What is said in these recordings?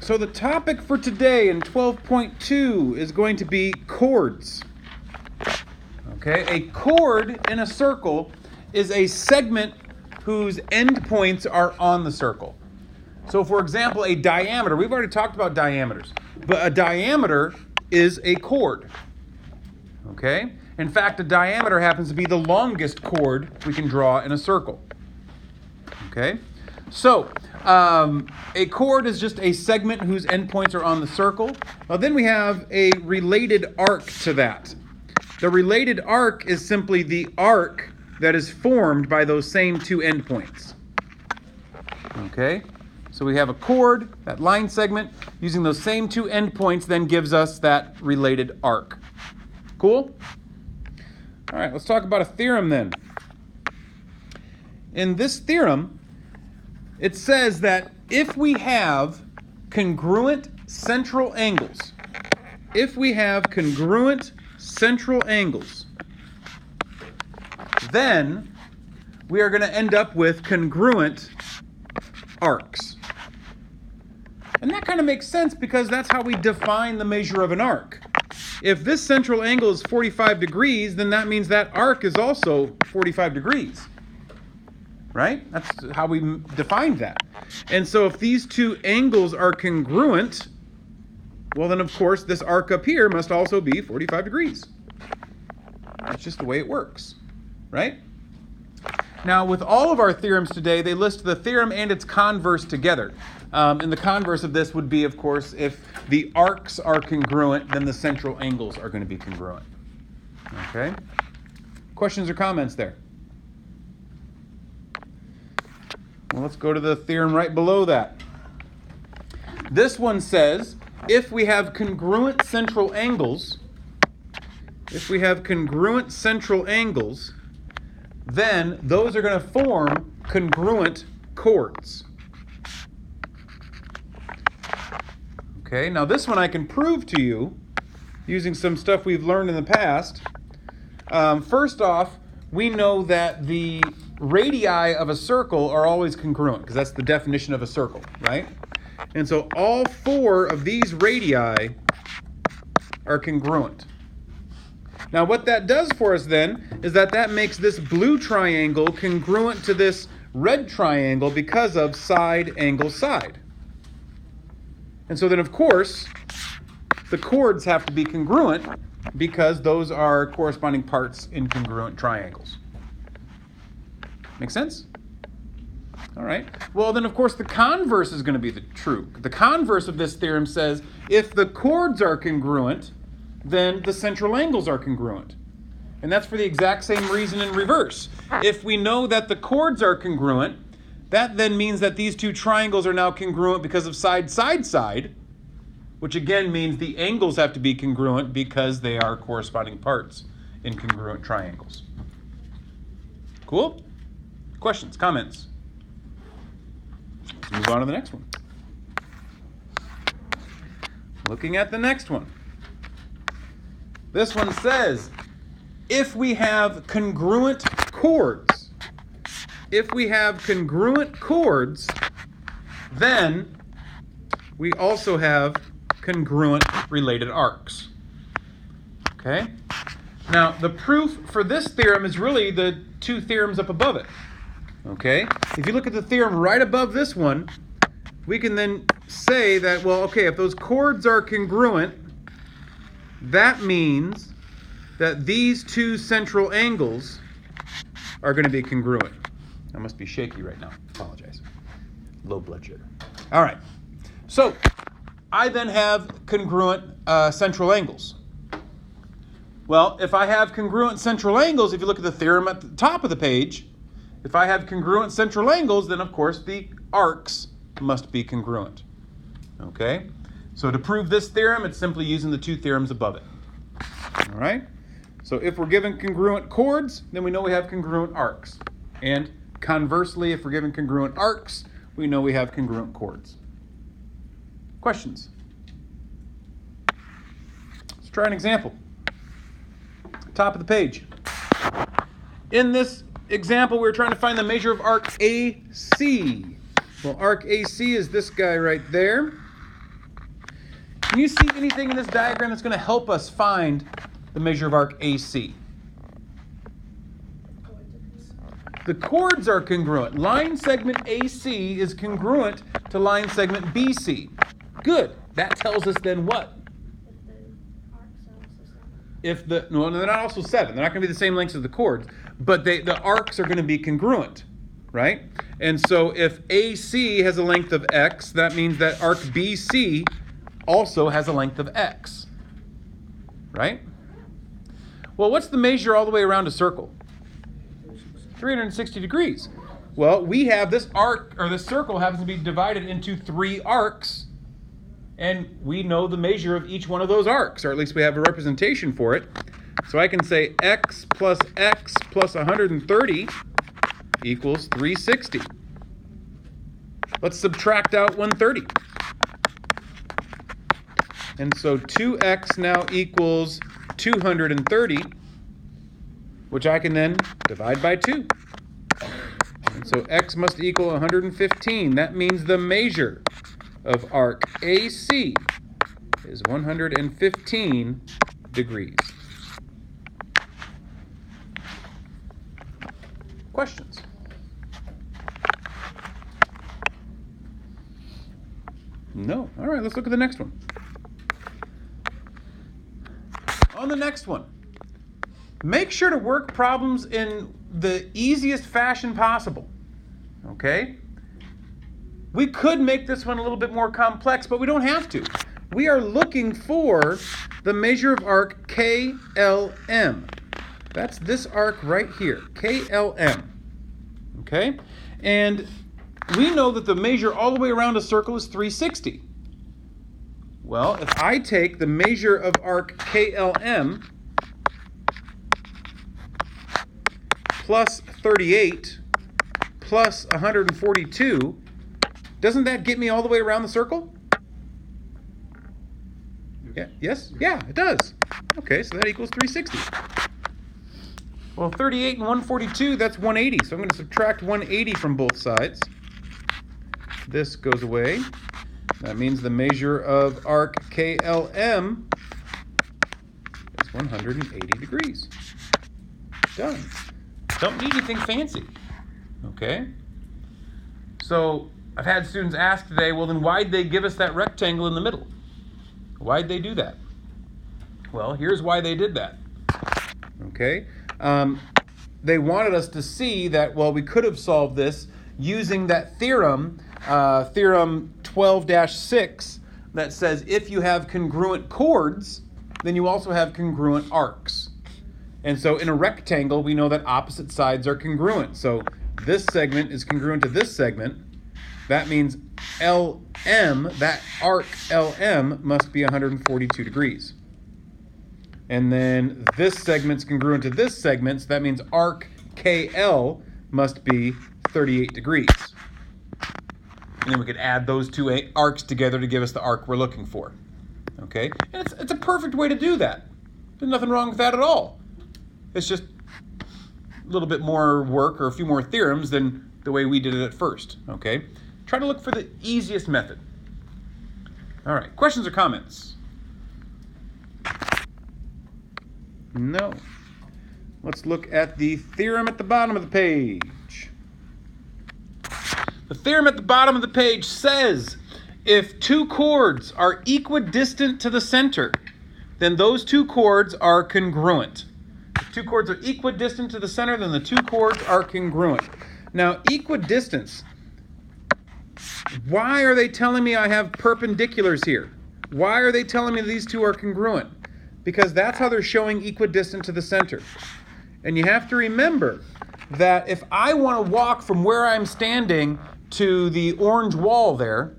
So the topic for today in 12.2 is going to be chords. Okay, a chord in a circle is a segment whose endpoints are on the circle. So for example, a diameter, we've already talked about diameters, but a diameter is a chord. Okay? In fact, a diameter happens to be the longest chord we can draw in a circle. Okay? So, a chord is just a segment whose endpoints are on the circle. Well, then we have a related arc to that. The related arc is simply the arc that is formed by those same two endpoints. Okay? So we have a chord, that line segment, using those same two endpoints then gives us that related arc. Cool? All right, let's talk about a theorem then. In this theorem, it says that if we have congruent central angles, then we are going to end up with congruent arcs. And that kind of makes sense because that's how we define the measure of an arc. If this central angle is 45 degrees, then that means that arc is also 45 degrees. Right? That's how we defined that. And so if these two angles are congruent, well then of course this arc up here must also be 45 degrees. That's just the way it works. Right? Now with all of our theorems today, they list the theorem and its converse together. And the converse of this would be, of course, if the arcs are congruent, then the central angles are going to be congruent. Okay? Questions or comments there? Well, let's go to the theorem right below that. This one says, if we have congruent central angles, then those are going to form congruent chords. Okay, now this one I can prove to you using some stuff we've learned in the past. First off, we know that the radii of a circle are always congruent, because that's the definition of a circle, right? And so all four of these radii are congruent. Now what that does for us then is that makes this blue triangle congruent to this red triangle because of side, angle, side. And so then of course, the chords have to be congruent because those are corresponding parts in congruent triangles. Make sense? All right. Well, then, of course, the converse is going to be true. The converse of this theorem says if the chords are congruent, then the central angles are congruent. And that's for the exact same reason in reverse. If we know that the chords are congruent, that then means that these two triangles are now congruent because of side, side, side, which again means the angles have to be congruent because they are corresponding parts in congruent triangles. Cool? Questions, comments? Let's move on to the next one. Looking at the next one. This one says, if we have congruent chords, then we also have congruent related arcs. Okay? Now, the proof for this theorem is really the two theorems up above it. Okay? If you look at the theorem right above this one, we can then say that, well, okay, if those chords are congruent, that means that these two central angles are going to be congruent. I must be shaky right now. Apologize. Low blood sugar. All right. So, I then have congruent central angles. Well, if I have congruent central angles, if you look at the theorem at the top of the page, if I have congruent central angles, then of course the arcs must be congruent. Okay? So to prove this theorem, it's simply using the two theorems above it. All right? So if we're given congruent chords, then we know we have congruent arcs. And conversely, if we're given congruent arcs, we know we have congruent chords. Questions? Let's try an example. Top of the page. In this example, we're trying to find the measure of arc AC. Well, arc AC is this guy right there. Can you see anything in this diagram that's going to help us find the measure of arc AC? The chords are congruent. Line segment AC is congruent to line segment BC. Good. That tells us then what? No, they're not also 7. They're not going to be the same lengths as the chords, but the arcs are going to be congruent, right? And so if AC has a length of X, that means that arc BC also has a length of X, right? Well, what's the measure all the way around a circle? 360 degrees. Well, we have this arc, or this circle happens to be divided into 3 arcs, and we know the measure of each one of those arcs, or at least we have a representation for it. So I can say X plus 130 equals 360. Let's subtract out 130. And so 2x now equals 230, which I can then divide by 2. And so x must equal 115. That means the measure of arc AC is 115 degrees. Questions? No. All right, let's look at the next one. On the next one, make sure to work problems in the easiest fashion possible, okay? We could make this one a little bit more complex, but we don't have to. We are looking for the measure of arc KLM. That's this arc right here, KLM, okay? And we know that the measure all the way around a circle is 360. Well, if I take the measure of arc KLM plus 38 plus 142, doesn't that get me all the way around the circle? Yeah, yes? Yeah, it does. Okay, so that equals 360. Well, 38 and 142, that's 180. So I'm going to subtract 180 from both sides. This goes away. That means the measure of arc KLM is 180 degrees. Done. Don't need anything fancy. Okay? So I've had students ask today, well, then why'd they give us that rectangle in the middle? Why'd they do that? Well, here's why they did that. Okay? They wanted us to see that, well, we could have solved this using that theorem, theorem 12-6, that says if you have congruent chords, then you also have congruent arcs. And so in a rectangle, we know that opposite sides are congruent. So this segment is congruent to this segment. That means LM, that arc LM, must be 142 degrees. And then this segment's congruent to this segment, so that means arc KL must be 38 degrees. And then we could add those two arcs together to give us the arc we're looking for. Okay? And it's a perfect way to do that. There's nothing wrong with that at all. It's just a little bit more work or a few more theorems than the way we did it at first. Okay? Try to look for the easiest method. All right. Questions or comments? No. Let's look at the theorem at the bottom of the page. The theorem at the bottom of the page says if two chords are equidistant to the center, then those two chords are congruent. If two chords are equidistant to the center, then the two chords are congruent. Now, equidistance, why are they telling me I have perpendiculars here? Why are they telling me these two are congruent? Because that's how they're showing equidistant to the center. And you have to remember that if I want to walk from where I'm standing to the orange wall there,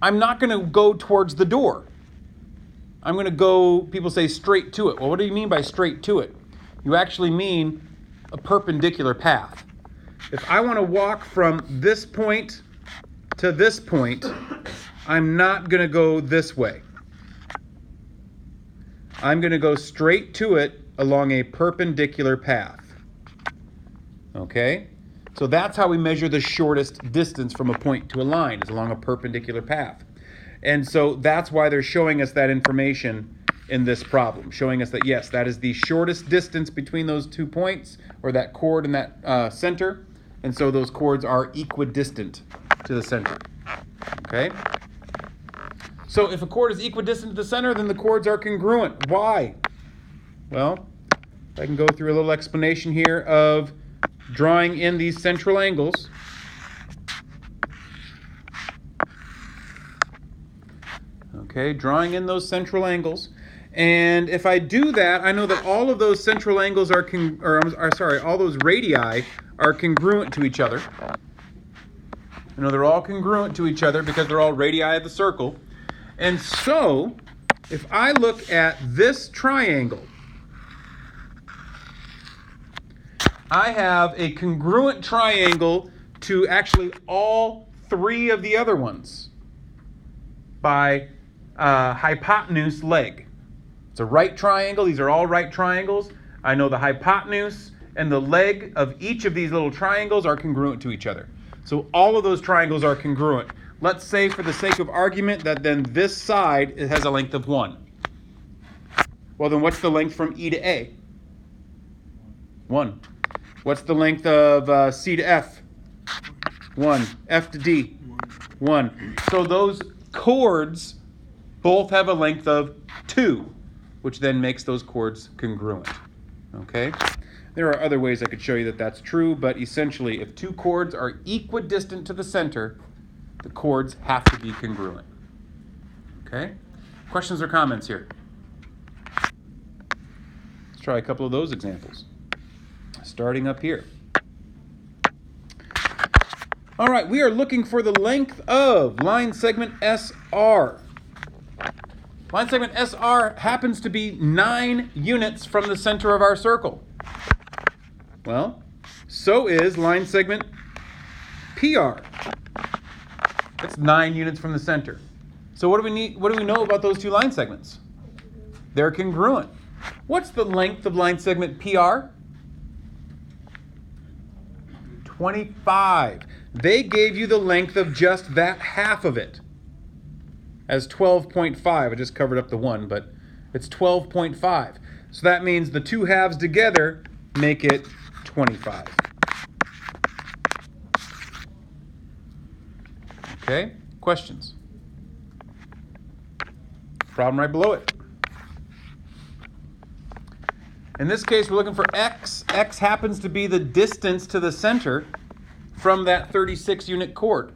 I'm not going to go towards the door. I'm going to go, people say, straight to it. Well, what do you mean by straight to it? You actually mean a perpendicular path. If I want to walk from this point to this point, I'm not going to go this way. I'm going to go straight to it along a perpendicular path. Okay? So that's how we measure the shortest distance from a point to a line, is along a perpendicular path. And so that's why they're showing us that information in this problem, showing us that, yes, that is the shortest distance between those 2 points, or that chord and that center. And so those chords are equidistant to the center. Okay? So if a chord is equidistant to the center, then the chords are congruent. Why? Well, I can go through a little explanation here of drawing in these central angles. Okay, drawing in those central angles. And if I do that, I know that all of those central angles are, all those radii are congruent to each other. I know they're all congruent to each other because they're all radii of the circle. And so, if I look at this triangle, I have a congruent triangle to actually all 3 of the other ones by hypotenuse leg. It's a right triangle. These are all right triangles. I know the hypotenuse and the leg of each of these little triangles are congruent to each other. So all of those triangles are congruent. Let's say, for the sake of argument, that then this side it has a length of 1. Well, then what's the length from E to A? 1. What's the length of C to F? 1. F to D? 1. So those chords both have a length of 2, which then makes those chords congruent. Okay? There are other ways I could show you that that's true, but essentially, if 2 chords are equidistant to the center, the chords have to be congruent. Okay? Questions or comments here? Let's try a couple of those examples. Starting up here. All right, we are looking for the length of line segment SR. Line segment SR happens to be 9 units from the center of our circle. Well, so is line segment PR. It's 9 units from the center. So what do we know about those 2 line segments? They're congruent. What's the length of line segment PR? 25. They gave you the length of just that half of it as 12.5. I just covered up the 1, but it's 12.5. So that means the 2 halves together make it 25. Okay, questions? Problem right below it. In this case, we're looking for x. X happens to be the distance to the center from that 36 unit chord.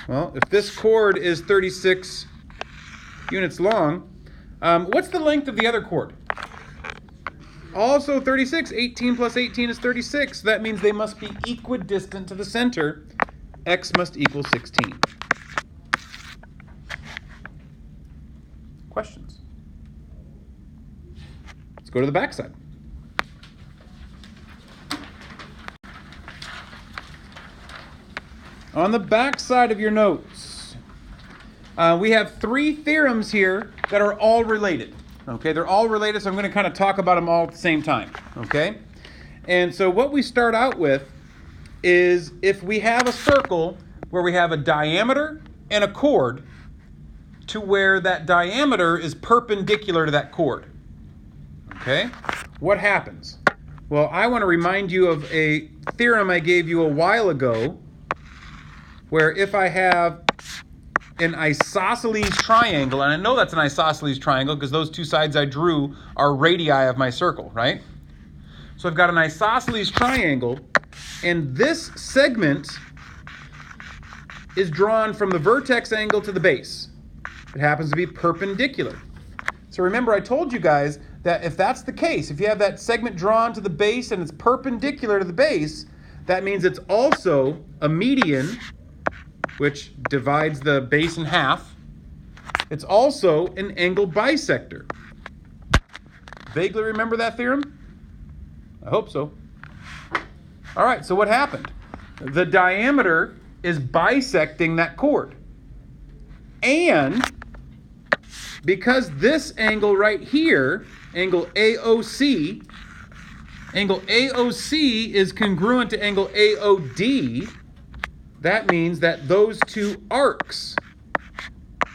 Well, if this chord is 36 units long, what's the length of the other chord? Also 36. 18 plus 18 is 36. That means they must be equidistant to the center. X must equal 16. Questions? Let's go to the back side. On the back side of your notes, we have 3 theorems here that are all related. Okay, they're all related, so I'm going to kind of talk about them all at the same time. Okay, and so what we start out with is if we have a circle where we have a diameter and a chord, to where that diameter is perpendicular to that chord. Okay, what happens? Well, I want to remind you of a theorem I gave you a while ago, where if I have an isosceles triangle, and I know that's an isosceles triangle because those 2 sides I drew are radii of my circle, right? So I've got an isosceles triangle, and this segment is drawn from the vertex angle to the base. It happens to be perpendicular. So remember, I told you guys that if that's the case, if you have that segment drawn to the base and it's perpendicular to the base, that means it's also a median, which divides the base in half. It's also an angle bisector. Vaguely remember that theorem? I hope so. All right, so what happened? The diameter is bisecting that chord. And because this angle right here, angle AOC is congruent to angle AOD, that means that those 2 arcs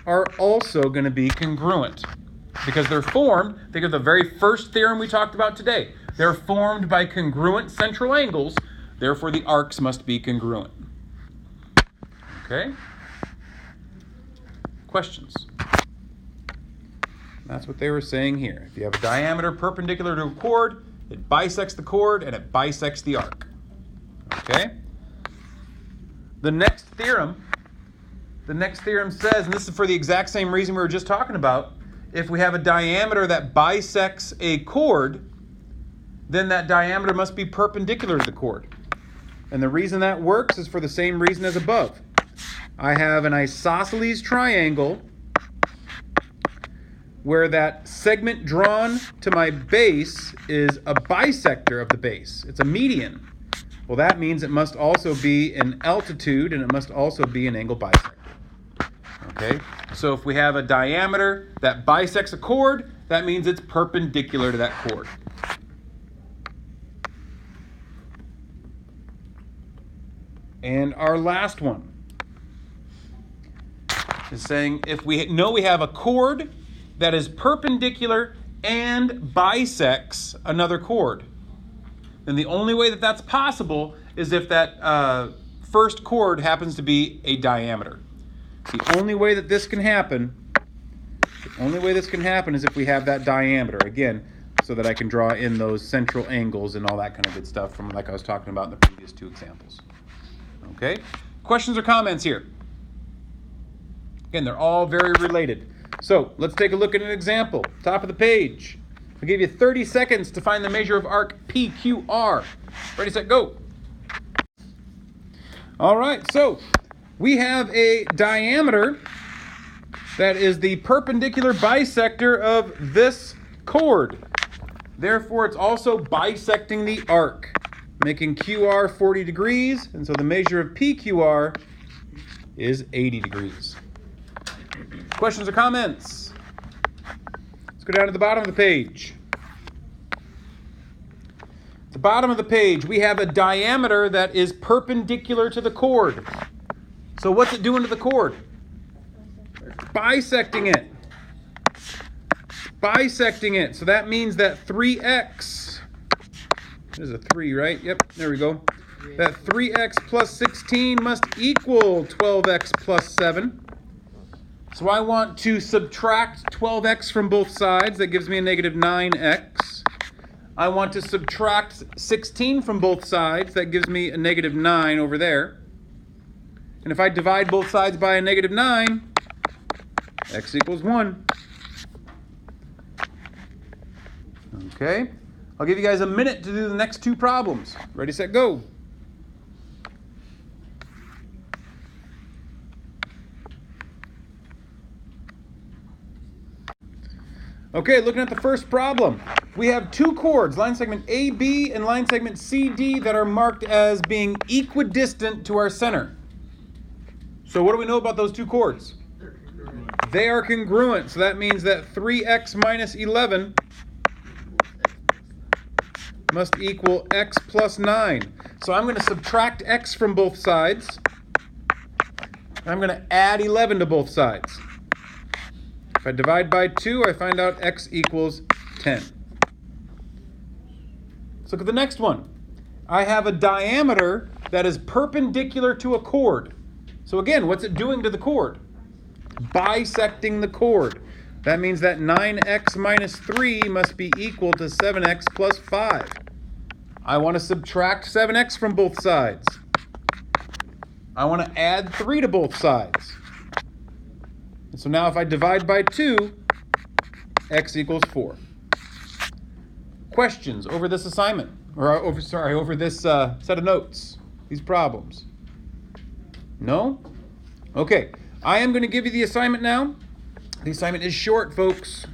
are also going to be congruent because they're formed. Think of the very first theorem we talked about today. They're formed by congruent central angles. Therefore, the arcs must be congruent. Okay? Questions? That's what they were saying here. If you have a diameter perpendicular to a chord, it bisects the chord and it bisects the arc. Okay? The next theorem says, and this is for the exact same reason we were just talking about, if we have a diameter that bisects a chord, then that diameter must be perpendicular to the chord. And the reason that works is for the same reason as above. I have an isosceles triangle where that segment drawn to my base is a bisector of the base. It's a median. Well, that means it must also be an altitude and it must also be an angle bisector. Okay? So if we have a diameter that bisects a chord, that means it's perpendicular to that chord. And our last one is saying if we know we have a chord that is perpendicular and bisects another chord, then the only way that that's possible is if that first chord happens to be a diameter. The only way that this can happen, is if we have that diameter, again, so that I can draw in those central angles and all that kind of good stuff from like I was talking about in the previous two examples. Okay? Questions or comments here? Again, they're all very related. So let's take a look at an example. Top of the page. I'll give you 30 seconds to find the measure of arc PQR. Ready, set, go. All right, so we have a diameter that is the perpendicular bisector of this chord. Therefore, it's also bisecting the arc, making QR 40 degrees, and so the measure of PQR is 80 degrees. Questions or comments? Let's go down to the bottom of the page. At the bottom of the page, we have a diameter that is perpendicular to the chord. So what's it doing to the chord? Bisecting it. Bisecting it. So that means that 3x, there's a 3, right? Yep, there we go. That 3x plus 16 must equal 12x plus 7. So I want to subtract 12x from both sides. That gives me a negative 9x. I want to subtract 16 from both sides. That gives me a negative 9 over there. And if I divide both sides by a negative 9, x equals 1. Okay. I'll give you guys a minute to do the next two problems. Ready, set, go. Okay, looking at the first problem. We have two chords, line segment AB and line segment CD, that are marked as being equidistant to our center. So what do we know about those two chords? They are congruent. So that means that 3x minus 11 must equal x plus 9. So I'm going to subtract x from both sides. I'm going to add 11 to both sides. If I divide by 2, I find out x equals 10. Let's look at the next one. I have a diameter that is perpendicular to a chord. So again, what's it doing to the chord? Bisecting the chord. That means that 9x minus 3 must be equal to 7x plus 5. I want to subtract 7x from both sides. I want to add 3 to both sides. And so now if I divide by 2, x equals 4. Questions over this assignment? Or over this set of notes, these problems? No? Okay. I am going to give you the assignment now. The assignment is short, folks.